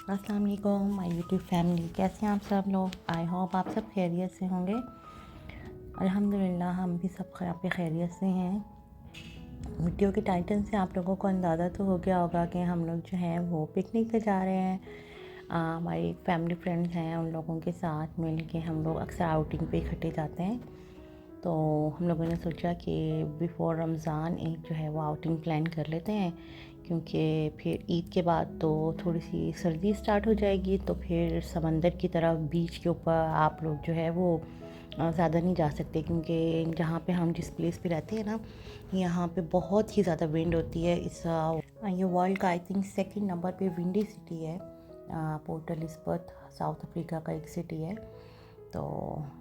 अस्सलाम वालेकुम my YouTube family, कैसे हैं आप सब लोग। आई होप आप सब खैरियत से होंगे। अल्हम्दुलिल्लाह हम भी सब यहाँ पे खैरियत से हैं। वीडियो के टाइटल से आप लोगों को अंदाज़ा तो हो गया होगा कि हम लोग जो हैं वो पिकनिक पे जा रहे हैं। हमारी फैमिली फ्रेंड्स हैं, उन लोगों के साथ मिल के हम लोग अक्सर आउटिंग पे इकट्ठे जाते हैं। तो हम लोगों ने सोचा कि बिफ़ोर रमज़ान एक जो है वो आउटिंग प्लान कर लेते हैं, क्योंकि फिर ईद के बाद तो थोड़ी सी सर्दी स्टार्ट हो जाएगी, तो फिर समंदर की तरफ बीच के ऊपर आप लोग जो है वो ज़्यादा नहीं जा सकते, क्योंकि जहाँ पे हम जिस प्लेस पे रहते हैं ना, यहाँ पे बहुत ही ज़्यादा विंड होती है। ये वर्ल्ड का आई थिंक सेकंड नंबर पे विंडी सिटी है। पोर्ट एलिज़ाबेथ साउथ अफ्रीका का एक सिटी है। तो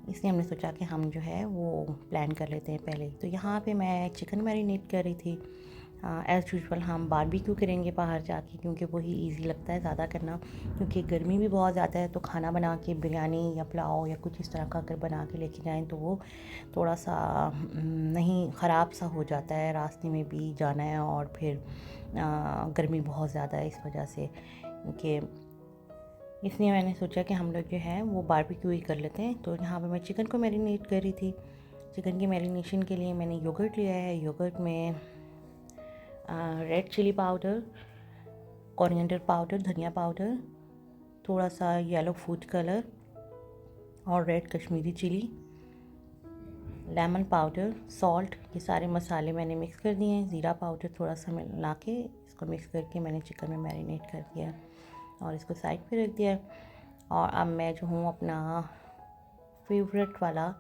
इसलिए हमने सोचा कि हम जो है वो प्लान कर लेते हैं पहले ही। तो यहाँ पे मैं चिकन मैरिनेट कर रही थी। एज़ यूजुअल हम बारबेक्यू करेंगे बाहर जाके, क्योंकि वही इजी लगता है ज़्यादा करना, क्योंकि गर्मी भी बहुत ज़्यादा है। तो खाना बना के बिरयानी या पुलाव या कुछ इस तरह का अगर बना के लेके जाएं तो वो थोड़ा सा नहीं, ख़राब सा हो जाता है। रास्ते में भी जाना है और फिर गर्मी बहुत ज़्यादा है इस वजह से, क्योंकि इसलिए मैंने सोचा कि हम लोग जो है वो बारबेक्यू ही कर लेते हैं। तो यहाँ पे मैं चिकन को मैरिनेट कर रही थी। चिकन की मैरिनेशन के लिए मैंने योगर्ट लिया है। योगर्ट में red chilli powder, coriander powder, धनिया पाउडर, थोड़ा सा येलो फूड कलर और red Kashmiri chilli, lemon powder, salt, ये सारे मसाले मैंने मिक्स कर दिए हैं। ज़ीरा पाउडर थोड़ा सा मिला के इसको मिक्स करके मैंने चिकन में मैरिनेट कर दिया और इसको साइड पे रख दिया। और अब मैं जो हूँ अपना फेवरेट वाला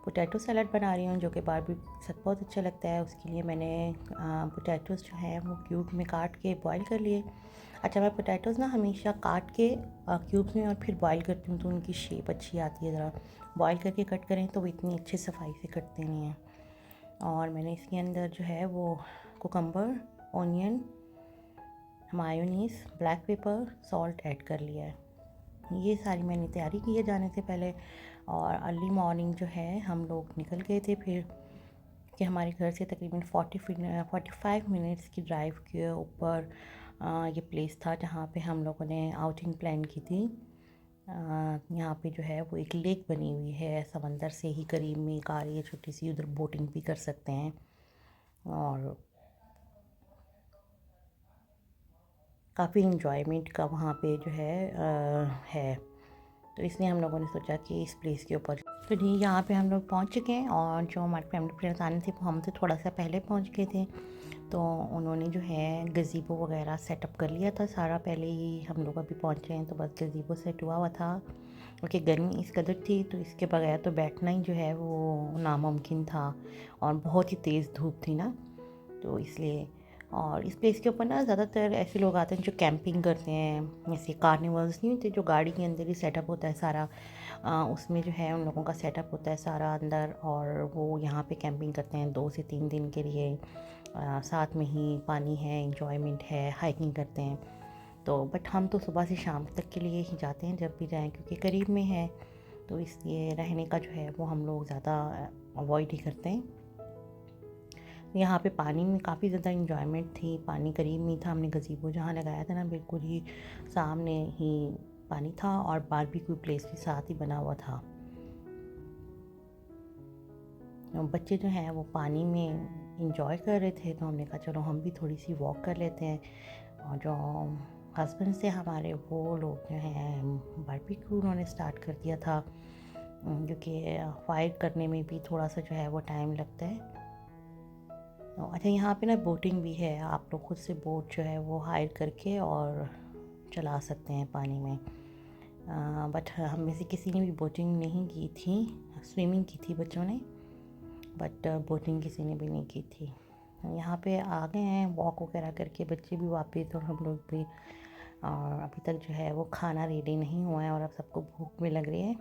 पोटैटो सैलड बना रही हूँ, जो कि बारबेक्यू के साथ बहुत अच्छा लगता है। उसके लिए मैंने पोटैटोज़ जो है वो क्यूब में काट के बॉईल कर लिए। अच्छा, मैं पोटैटोज़ ना हमेशा काट के क्यूब्स में और फिर बॉईल करती हूँ, तो उनकी शेप अच्छी आती है। ज़रा बॉईल करके कट करें तो वो इतनी अच्छी सफाई से कटते नहीं हैं। और मैंने इसके अंदर जो है वो cucumber, onion, mayonnaise, black pepper, salt add कर लिया है। ये सारी मैंने तैयारी की है जाने से पहले। और अर्ली मॉर्निंग जो है हम लोग निकल गए थे, फिर कि हमारे घर से तकरीबन 45 मिनट्स की ड्राइव के ऊपर ये प्लेस था जहाँ पे हम लोगों ने आउटिंग प्लान की थी। यहाँ पे जो है वो एक लेक बनी हुई है, समंदर से ही करीब में एक आ रही है छोटी सी, उधर बोटिंग भी कर सकते हैं। और काफ़ी इन्जॉयमेंट का वहाँ पे जो है। तो इसलिए हम लोगों ने सोचा कि इस प्लेस के ऊपर तो जी यहाँ पे हम लोग पहुँच चुके हैं। और जो हमारे फैमिली फ्रेंड्स आने थे वो हमसे थोड़ा सा पहले पहुँच गए थे, तो उन्होंने जो है गज़ीबो वगैरह सेटअप कर लिया था सारा पहले ही। हम लोग अभी पहुँचे हैं तो बस गज़ीबो सेट हुआ था, क्योंकि गर्मी इस कदर थी तो इसके बगैर तो बैठना ही जो है वो नामुमकिन था, और बहुत ही तेज़ धूप थी ना, तो इसलिए। और इस प्लेस के ऊपर ना ज़्यादातर ऐसे लोग आते हैं जो कैंपिंग करते हैं। ऐसे कार्निवल्स नहीं होते जो गाड़ी के अंदर ही सेटअप होता है सारा, उसमें जो है उन लोगों का सेटअप होता है सारा अंदर, और वो यहाँ पे कैंपिंग करते हैं 2 से 3 दिन के लिए। साथ में ही पानी है, इंजॉयमेंट है, हाइकिंग करते हैं। तो बट हम तो सुबह से शाम तक के लिए ही जाते हैं जब भी जाएं, क्योंकि करीब में है, तो इसलिए रहने का जो है वो हम लोग ज़्यादा अवॉइड ही करते हैं। यहाँ पे पानी में काफ़ी ज़्यादा इंजॉयमेंट थी। पानी करीब में था, हमने गज़ीबो जहाँ लगाया था ना बिल्कुल ही सामने ही पानी था, और बारबेक्यू प्लेस भी साथ ही बना हुआ था। बच्चे जो हैं वो पानी में इंजॉय कर रहे थे, तो हमने कहा चलो हम भी थोड़ी सी वॉक कर लेते हैं। और जो हस्बैंड से हमारे, वो लोग जो हैं बारबेक्यू उन्होंने स्टार्ट कर दिया था, क्योंकि फायर करने में भी थोड़ा सा जो है वो टाइम लगता है। अच्छा, यहाँ पे ना बोटिंग भी है, आप लोग खुद से बोट जो है वो हायर करके और चला सकते हैं पानी में। बट हम में से किसी ने भी बोटिंग नहीं की थी। स्विमिंग की थी बच्चों ने, बट बोटिंग किसी ने भी नहीं की थी। यहाँ पे आ गए हैं वॉक वगैरह करके, बच्चे भी वापस और हम लोग भी। और अभी तक जो है वो खाना रेडी नहीं हुआ है, और अब सबको भूख भी लग रही है,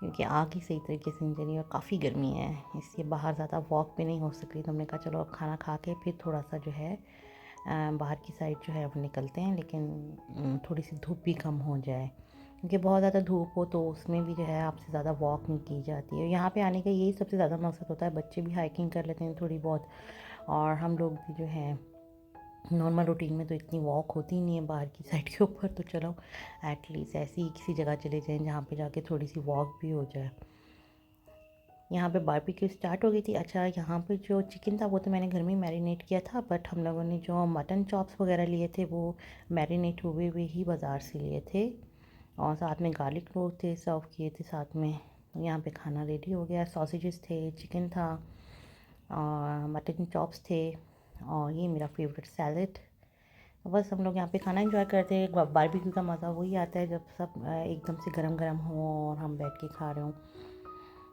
क्योंकि आग ही सही तरीके से नहीं जली और काफ़ी गर्मी है, इसलिए बाहर ज़्यादा वॉक भी नहीं हो सक रही। तो हमने कहा चलो अब खाना खा के फिर थोड़ा सा जो है बाहर की साइड जो है वो निकलते हैं, लेकिन थोड़ी सी धूप भी कम हो जाए, क्योंकि बहुत ज़्यादा धूप हो तो उसमें भी जो है आपसे ज़्यादा वॉक नहीं की जाती है। यहाँ पे आने का यही सबसे ज़्यादा मकसद होता है, बच्चे भी हाइकिंग कर लेते हैं थोड़ी बहुत, और हम लोग भी जो है नॉर्मल रूटीन में तो इतनी वॉक होती नहीं है बाहर की साइड के ऊपर, तो चलो एटलीस्ट ऐसी ही किसी जगह चले जाएं जहाँ पे जाके थोड़ी सी वॉक भी हो जाए। यहाँ पे बारबेक्यू स्टार्ट हो गई थी। अच्छा, यहाँ पे जो चिकन था वो तो मैंने घर में मैरिनेट किया था, बट हम लोगों ने जो मटन चॉप्स वगैरह लिए थे वो मैरिनेट हुए हुए ही बाज़ार से लिए थे, और साथ में गार्लिक रोल थे, सर्व किए थे साथ में। यहाँ पे खाना रेडी हो गया, सॉसेजेस थे, चिकन था, और मटन चॉप्स थे, और ये मेरा फेवरेट सैलड। बस हम लोग यहाँ पे खाना एंजॉय करते हैं। बारबेक्यू का मज़ा वही आता है जब सब एकदम से गरम गरम हो और हम बैठ के खा रहे हों।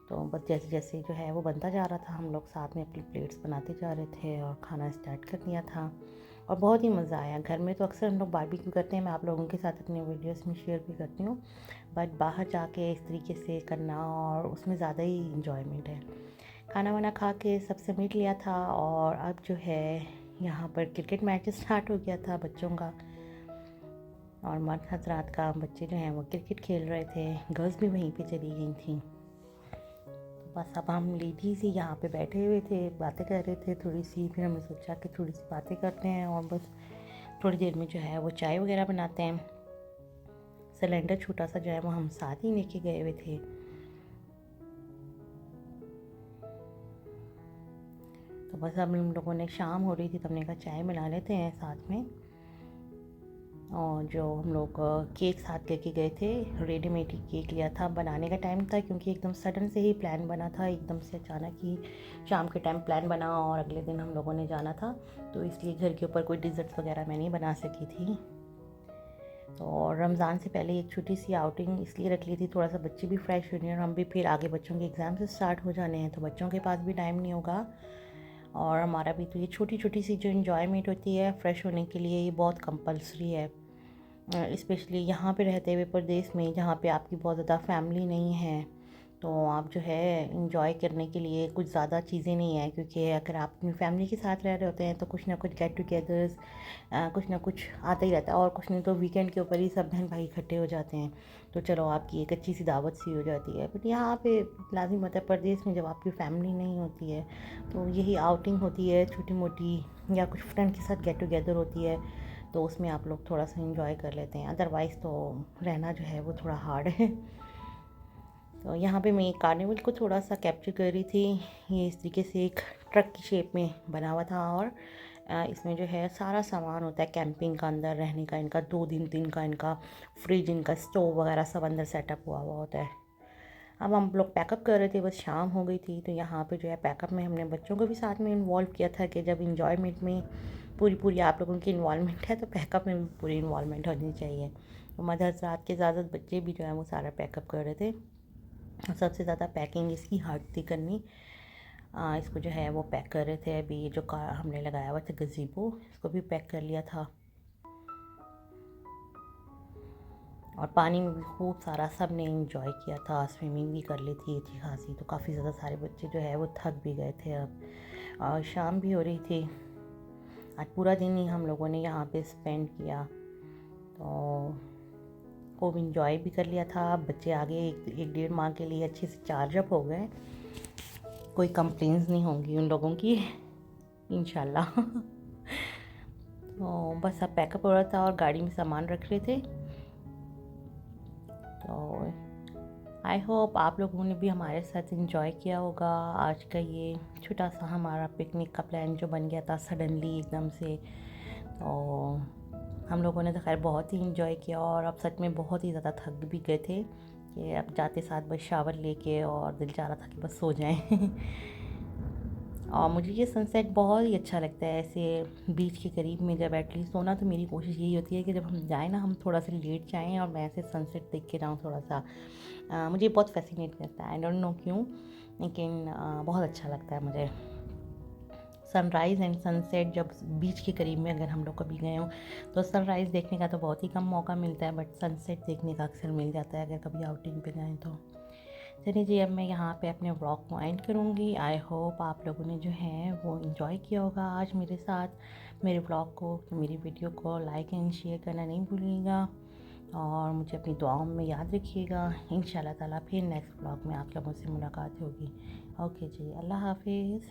तो बस जैसे जैसे जो है वो बनता जा रहा था, हम लोग साथ में अपनी प्लेट्स बनाते जा रहे थे और खाना स्टार्ट कर दिया था, और बहुत ही मज़ा आया। घर में तो अक्सर हम लोग बारबेक्यू करते हैं, मैं आप लोगों के साथ अपने वीडियोस में शेयर भी करती हूँ, बट बाहर जाके इस तरीके से करना और उसमें ज़्यादा ही इंजॉयमेंट है। खाना वाना खा के सबसे मिल लिया था, और अब जो है यहाँ पर क्रिकेट मैच स्टार्ट हो गया था बच्चों का, और मर्द हजरात का। बच्चे जो हैं वो क्रिकेट खेल रहे थे, गर्ल्स भी वहीं पे चली गई थी। तो बस अब हम लेडीज़ ही यहाँ पे बैठे हुए थे, बातें कर रहे थे थोड़ी सी। फिर हमने सोचा कि थोड़ी सी बातें करते हैं, और बस थोड़ी देर में जो है वो चाय वगैरह बनाते हैं। सिलेंडर छोटा सा जो है वो हम साथ ही लेके गए हुए थे। तो बस अब हम लोगों ने, शाम हो रही थी तो हमने कहा चाय बना लेते हैं साथ में। और जो हम लोग केक साथ लेके गए थे, रेडीमेड ही केक लिया था। बनाने का टाइम था क्योंकि एकदम सडन से ही प्लान बना था, एकदम से अचानक ही शाम के टाइम प्लान बना, और अगले दिन हम लोगों ने जाना था, तो इसलिए घर के ऊपर कोई डिज़र्ट्स वगैरह मैं नहीं बना सकी थी। तो रमज़ान से पहले एक छोटी सी आउटिंग इसलिए रख ली थी, थोड़ा सा बच्चे भी फ्रेश होने, और हम भी फिर आगे बच्चों के एग्ज़ाम से स्टार्ट हो जाने हैं, तो बच्चों के पास भी टाइम नहीं होगा, और हमारा भी। तो ये छोटी छोटी सी जो इन्जॉयमेंट होती है फ़्रेश होने के लिए, ये बहुत कंपल्सरी है, स्पेशली यहाँ पे रहते हुए प्रदेश में, जहाँ पे आपकी बहुत ज़्यादा फैमिली नहीं है। तो आप जो है इंजॉय करने के लिए कुछ ज़्यादा चीज़ें नहीं है, क्योंकि अगर आप अपनी फैमिली के साथ रह रहे होते हैं तो कुछ ना कुछ गेट टुगेदर्स, कुछ ना कुछ आता ही रहता है, और कुछ नहीं तो वीकेंड के ऊपर ही सब बहन भाई इकट्ठे हो जाते हैं, तो चलो आपकी एक अच्छी सी दावत सी हो जाती है। बट यहाँ पे लाजिम होता है प्रदेश में, जब आपकी फैमिली नहीं होती है तो यही आउटिंग होती है छोटी मोटी, या कुछ फ्रेंड के साथ गेट टुगेदर होती है, तो उसमें आप लोग थोड़ा सा इंजॉय कर लेते हैं। अदरवाइज़ तो रहना जो है वो थोड़ा हार्ड है। तो यहाँ पे मैं कार्निवल को थोड़ा सा कैप्चर कर रही थी। ये इस तरीके से एक ट्रक की शेप में बना हुआ था, और इसमें जो है सारा सामान होता है कैंपिंग का, अंदर रहने का इनका 2 दिन का इनका फ्रिज, इनका स्टोव वगैरह सब अंदर सेटअप हुआ हुआ होता है। अब हम लोग पैकअप कर रहे थे, बस शाम हो गई थी, तो यहाँ पे जो है पैकअप में हमने बच्चों को भी साथ में इन्वॉल्व किया था, कि जब इंजॉयमेंट में पूरी पूरी आप लोगों की इन्वॉल्वमेंट है तो पैकअप में भी पूरी इन्वॉल्वमेंट होनी चाहिए। तो मदर्स रात के ज़्यादातर बच्चे भी जो है वो सारा पैकअप कर रहे थे, और सबसे ज़्यादा पैकिंग इसकी हार्ड थी करनी। इसको जो है वो पैक कर रहे थे। अभी जो कार हमने लगाया हुआ था गज़ीबो, इसको भी पैक कर लिया था, और पानी में भी खूब सारा सब ने इंजॉय किया था, स्विमिंग भी कर ली थी अच्छी खासी। तो काफ़ी ज़्यादा सारे बच्चे जो है वो थक भी गए थे अब, और शाम भी हो रही थी। आज पूरा दिन ही हम लोगों ने यहाँ पे स्पेंड किया, तो खूब इंजॉय भी कर लिया था। बच्चे आगे 1-1.5 माह के लिए अच्छे से चार्जअप हो गए, कोई कंप्लेंट्स नहीं होंगी उन लोगों की इंशाल्लाह। तो बस अब पैकअप हो रहा था और गाड़ी में सामान रख रहे थे। तो आई होप आप लोगों ने भी हमारे साथ इंजॉय किया होगा आज का ये छोटा सा हमारा पिकनिक का प्लान जो बन गया था सडनली एकदम से। तो हम लोगों ने तो खैर बहुत ही इंजॉय किया, और अब सच में बहुत ही ज़्यादा थक भी गए थे, कि अब जाते साथ बस शावर लेके, और दिल चाह रहा था कि बस सो जाएं। और मुझे ये सनसेट बहुत ही अच्छा लगता है, ऐसे बीच के करीब में जब एटलीस्ट सोना, तो मेरी कोशिश यही होती है कि जब हम जाएँ ना, हम थोड़ा सा लेट जाएँ और मैं ऐसे सनसेट देख के जाऊँ थोड़ा सा। मुझे बहुत फैसिनेट करता है, आई डोंट नो क्यों, लेकिन बहुत अच्छा लगता है मुझे। सनराइज़ एंड सनसेट जब बीच के करीब में अगर हम लोग कभी गए हों, तो सनराइज़ देखने का तो बहुत ही कम मौका मिलता है, बट सनसेट देखने का अक्सर मिल जाता है अगर कभी आउटिंग पे जाएँ तो। चलिए जी, अब मैं यहाँ पे अपने व्लॉग को एंड करूँगी। आई होप आप लोगों ने जो है वो इन्जॉय किया होगा आज मेरे साथ मेरे व्लॉग को। तो मेरी वीडियो को लाइक एंड शेयर करना नहीं भूलिएगा, और मुझे अपनी दुआओं में याद रखिएगा। इंशाल्लाह ताला फिर नेक्स्ट व्लॉग में आप लोगों से मुलाकात होगी। ओके जी, अल्लाह हाफिज़।